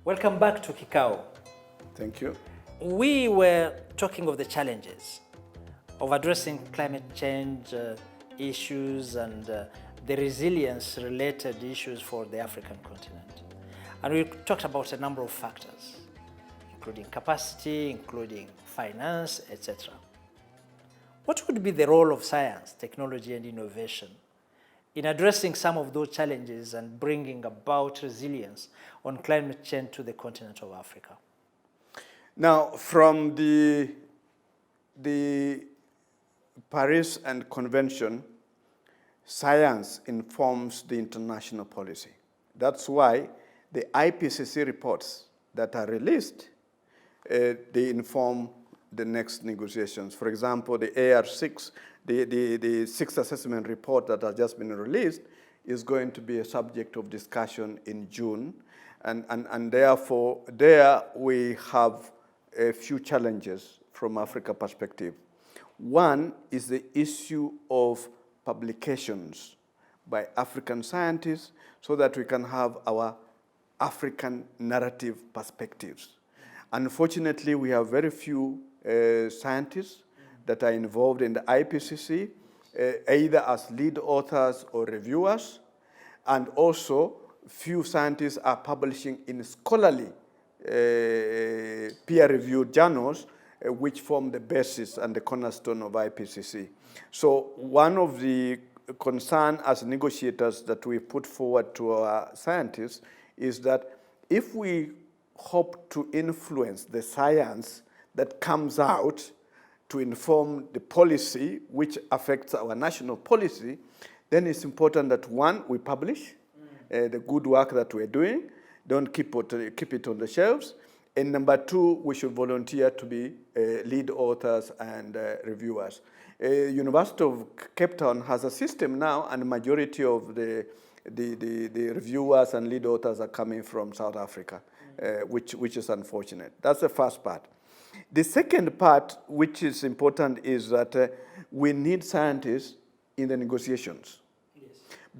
Welcome back to Kikao. Thank you. We were talking of the challenges of addressing climate change issues and the resilience-related issues for the African continent. And we talked about a number of factors, including capacity, including finance, etc. What would be the role of science, technology, and innovation in addressing some of those challenges and bringing about resilience on climate change to the continent of Africa? Now, from the Paris and Convention, science informs the international policy. That's why the IPCC reports that are released, they inform the next negotiations. For example, the AR6, the sixth assessment report that has just been released is going to be a subject of discussion in June. And therefore, there we have a few challenges from Africa perspective. One is the issue of publications by African scientists so that we can have our African narrative perspectives. Unfortunately, we have very few scientists that are involved in the IPCC, either as lead authors or reviewers, and also few scientists are publishing in scholarly peer-reviewed journals, which form the basis and the cornerstone of IPCC. So one of the concerns as negotiators that we put forward to our scientists is that if we hope to influence the science that comes out to inform the policy which affects our national policy, then it's important that one, we publish the good work that we're doing, don't keep it on the shelves, and number two, we should volunteer to be lead authors and reviewers. University of Cape Town has a system now, and the majority of the reviewers and lead authors are coming from South Africa, which is unfortunate. That's the first part. The second part, which is important, is that we need scientists in the negotiations. Yes.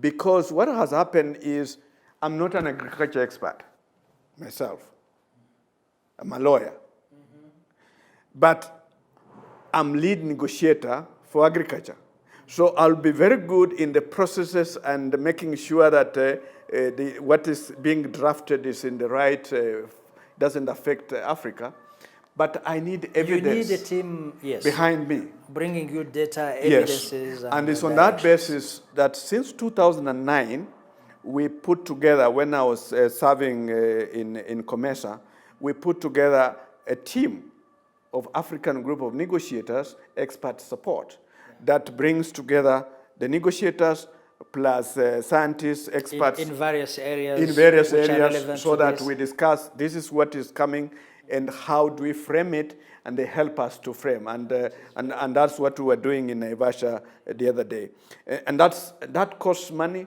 Because what has happened is, I'm not an agriculture expert myself. I'm a lawyer. Mm-hmm. But I'm lead negotiator for agriculture. So I'll be very good in the processes and making sure that what is being drafted is in the right, doesn't affect Africa. But I need evidence. You need a team, yes, behind me. Bringing you data, evidences. Yes. And it's on that basis that since 2009, we put together, when I was serving in COMESA, we put together a team of African group of negotiators, expert support, that brings together the negotiators plus scientists, experts. In various areas. In various areas, so that we discuss, this is what is coming, and how do we frame it, and they help us to frame. And that's what we were doing in Naivasha the other day. And that costs money,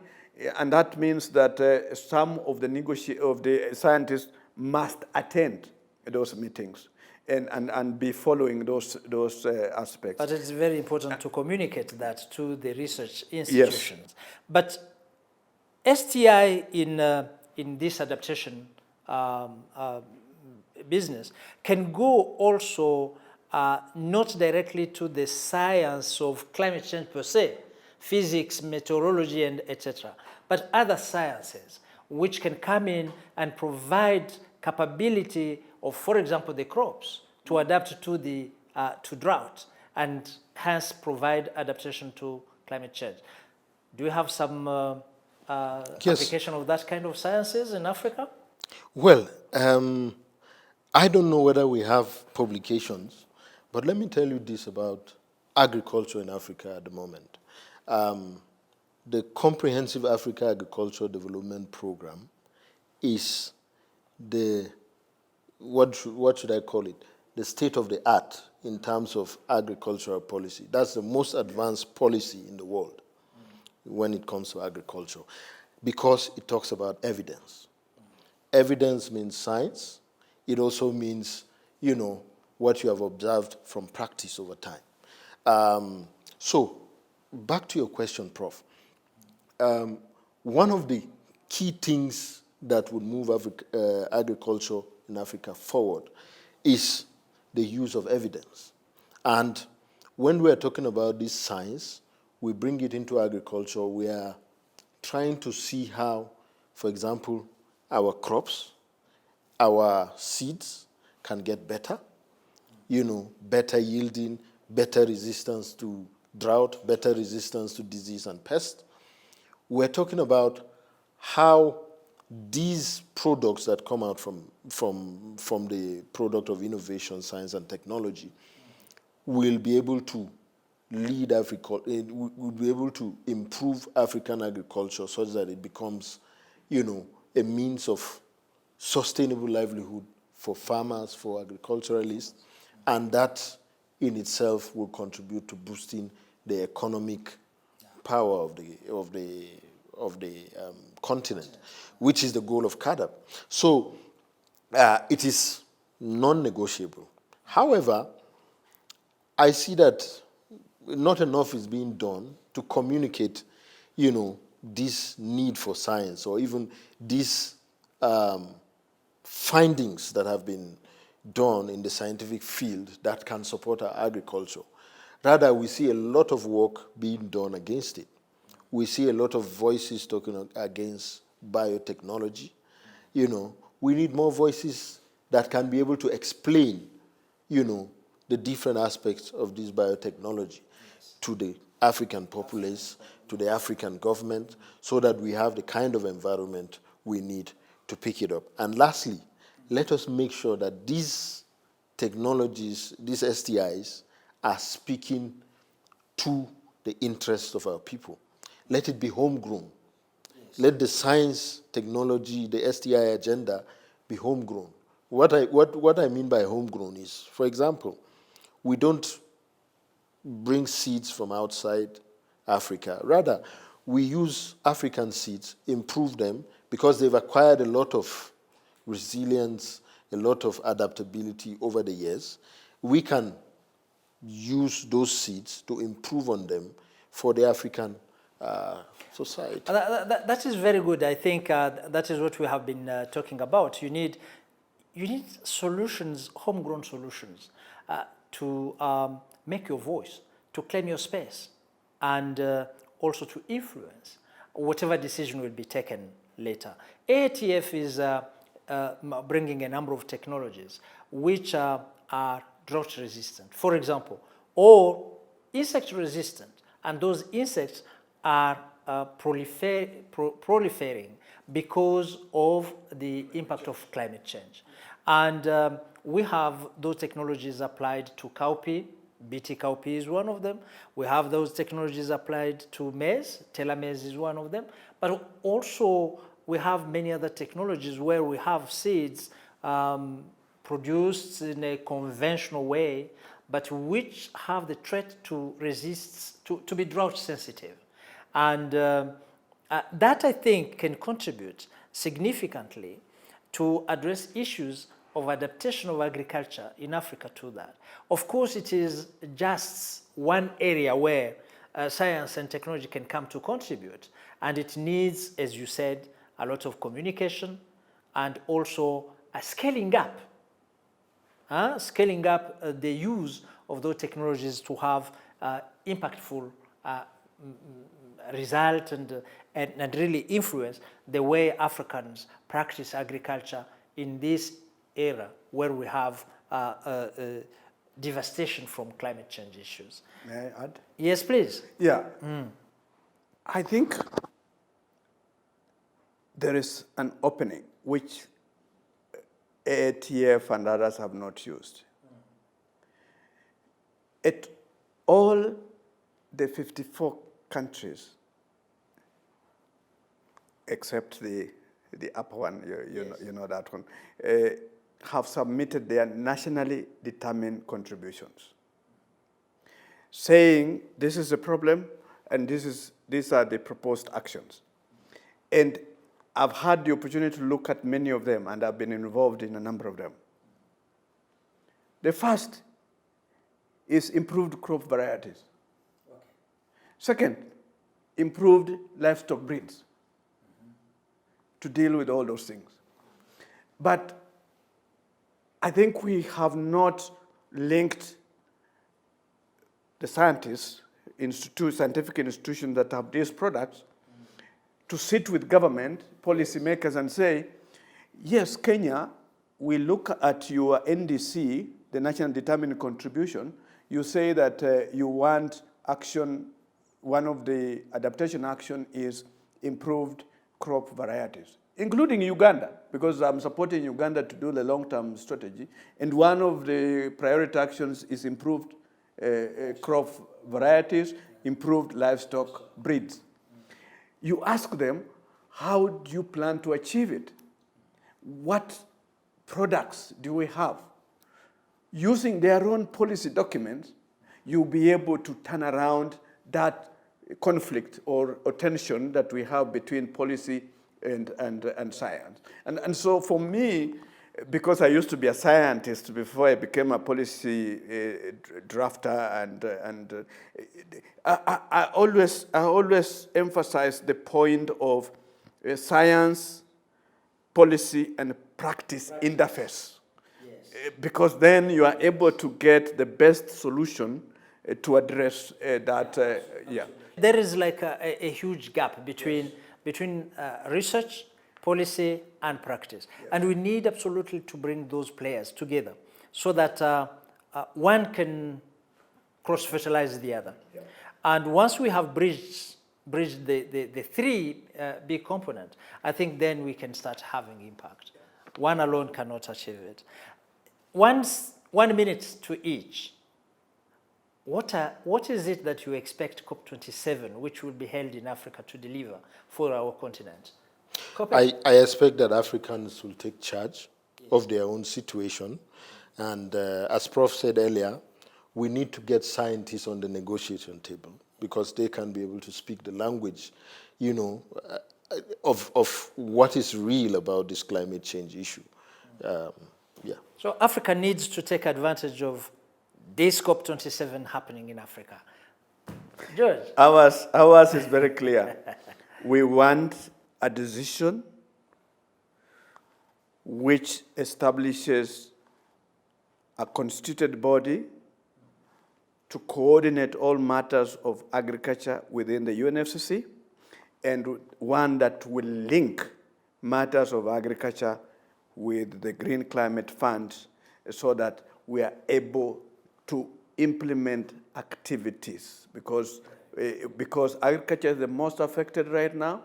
and that means that some of the scientists must attend those meetings and be following those aspects. But it's very important to communicate that to the research institutions. Yes. But STI in this adaptation business can go also not directly to the science of climate change per se, physics, meteorology, and etc., but other sciences which can come in and provide capability of, for example, the crops to adapt to the to drought and hence provide adaptation to climate change. Do you have some application of that kind of sciences in Africa? Well, I don't know whether we have publications, but let me tell you this about agriculture in Africa at the moment. The Comprehensive Africa Agricultural Development Program is the, what should I call it? The state of the art in terms of agricultural policy. That's the most advanced policy in the world when it comes to agriculture, because it talks about evidence. Evidence means science. It also means, you know, what you have observed from practice over time. So, back to your question, Prof. One of the key things that would move agriculture in Africa forward is the use of evidence. And when we are talking about this science, we bring it into agriculture. We are trying to see how, for example, our crops, our seeds can get better, better yielding, better resistance to drought, better resistance to disease and pest. We're talking about how these products that come out from the product of innovation, science, and technology will be able to lead Africa, will be able to improve African agriculture such that it becomes, a means of sustainable livelihood for farmers, for agriculturalists, and that in itself will contribute to boosting the economic power of the continent, which is the goal of CAADP. So it is non-negotiable. However, I see that not enough is being done to communicate, this need for science or even these findings that have been done in the scientific field that can support our agriculture. Rather, we see a lot of work being done against it. We see a lot of voices talking against biotechnology. We need more voices that can be able to explain, the different aspects of this biotechnology to the African populace, to the African government, so that we have the kind of environment we need to pick it up. And lastly, let us make sure that these technologies, these STIs, are speaking to the interests of our people. Let it be homegrown. Yes. Let the science, technology, the STI agenda be homegrown. What I mean by homegrown is, for example, we don't bring seeds from outside Africa. Rather, we use African seeds, improve them, because they've acquired a lot of resilience, a lot of adaptability over the years. We can use those seeds to improve on them for the African society. That is very good. I think that is what we have been talking about. You need solutions, homegrown solutions, to make your voice, to claim your space, and also to influence whatever decision will be taken later. AATF is bringing a number of technologies which are drought resistant, for example, or insect resistant, and those insects are proliferating because of the impact of climate change. And we have those technologies applied to cowpea. Bt cowpea is one of them. We have those technologies applied to maize. Teller maize is one of them. But also we have many other technologies where we have seeds produced in a conventional way, but which have the trait to resist, to be drought sensitive. And that, I think, can contribute significantly to address issues of adaptation of agriculture in Africa to that. Of course, it is just one area where science and technology can come to contribute, and it needs, as you said, a lot of communication and also a scaling up the use of those technologies to have impactful result and really influence the way Africans practice agriculture in this era where we have devastation from climate change issues. May I add? Yes, please. Yeah. I think there is an opening which AATF and others have not used. At all the 54 countries, except the upper one, you know that one, have submitted their nationally determined contributions, saying this is a problem and these are the proposed actions. And I've had the opportunity to look at many of them, and I've been involved in a number of them. The first is improved crop varieties. Okay. Second, improved livestock breeds. to deal with all those things. But I think we have not linked the scientists, scientific institutions that have these products, to sit with government, policymakers, and say, yes, Kenya, we look at your NDC, the National Determined Contribution. You say that you want action, one of the adaptation action is improved crop varieties, including Uganda, because I'm supporting Uganda to do the long-term strategy. And one of the priority actions is improved crop varieties, improved livestock breeds. You ask them, how do you plan to achieve it? What products do we have? Using their own policy documents, you'll be able to turn around that conflict or tension that we have between policy and science. And so for me, because I used to be a scientist before I became a policy drafter, and I always emphasize the point of science, policy, and practice interface. Yes. Because then you are able to get the best solution to address that. Yeah. There is like a huge gap between research, policy, and practice. Yeah. And we need absolutely to bring those players together so that one can cross-fertilize the other. Yeah. And once we have bridged the three big components, I think then we can start having impact. One alone cannot achieve it. 1 minute to each. What is it that you expect COP27, which will be held in Africa, to deliver for our continent? I expect that Africans will take charge of their own situation. And as Prof said earlier, we need to get scientists on the negotiation table because they can be able to speak the language, you know, of what is real about this climate change issue. Yeah. So Africa needs to take advantage of this COP27 happening in Africa. George? Ours is very clear. We want a decision which establishes a constituted body to coordinate all matters of agriculture within the UNFCCC, and one that will link matters of agriculture with the Green Climate Fund so that we are able to implement activities because agriculture is the most affected right now,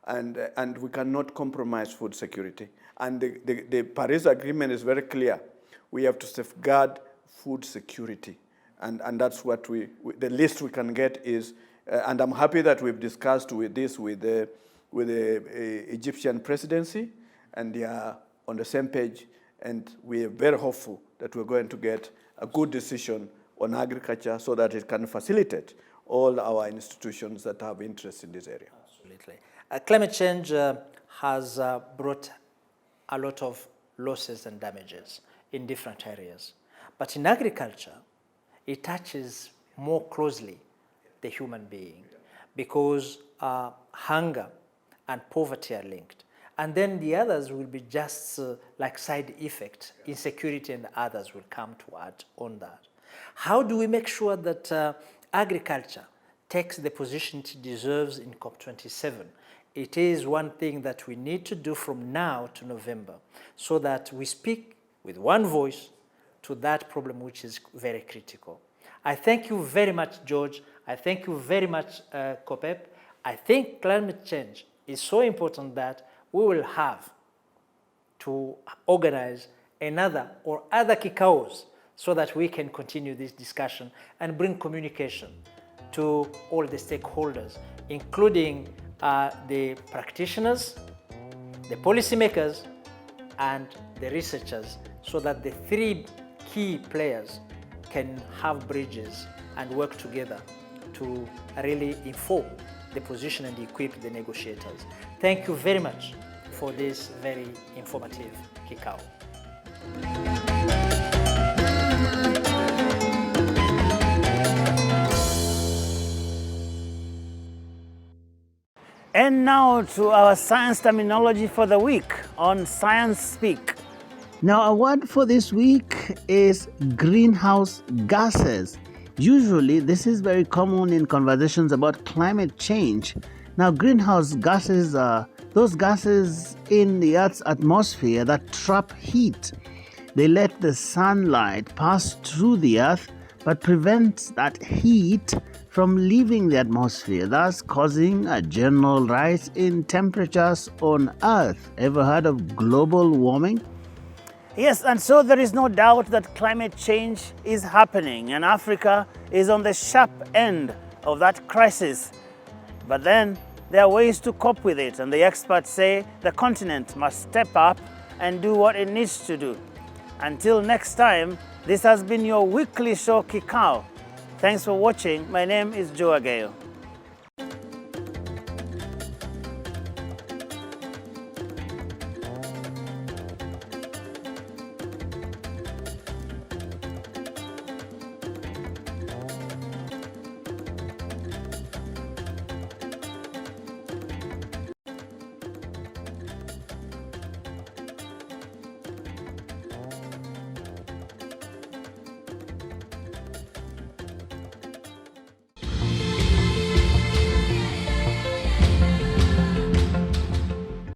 and we cannot compromise food security. And the Paris Agreement is very clear. We have to safeguard food security. And that's what the least we can get is, and I'm happy that we've discussed with the Egyptian presidency, and they are on the same page, and we are very hopeful that we're going to get a good decision on agriculture so that it can facilitate all our institutions that have interest in this area. Absolutely. Climate change has brought a lot of losses and damages in different areas. But in agriculture, it touches more closely the human being because hunger and poverty are linked. And then the others will be just like side effect. Insecurity and others will come to add on that. How do we make sure that agriculture takes the position it deserves in COP27? It is one thing that we need to do from now to November so that we speak with one voice to that problem which is very critical. I thank you very much, George. I thank you very much, COPEP. I think climate change is so important that we will have to organize another or other Kikaos so that we can continue this discussion and bring communication to all the stakeholders, including the practitioners, the policymakers, and the researchers, so that the three key players can have bridges and work together to really inform the position and equip the negotiators. Thank you very much for this very informative Kikao. And now to our science terminology for the week on Science Speak. Now, our word for this week is greenhouse gases. Usually, this is very common in conversations about climate change. Now, greenhouse gases are those gases in the Earth's atmosphere that trap heat. They let the sunlight pass through the Earth but prevents that heat from leaving the atmosphere, thus causing a general rise in temperatures on Earth. Ever heard of global warming? Yes, and so there is no doubt that climate change is happening, and Africa is on the sharp end of that crisis. But then there are ways to cope with it, and the experts say the continent must step up and do what it needs to do. Until next time, this has been your weekly show, Kikao. Thanks for watching. My name is Joe Agayo.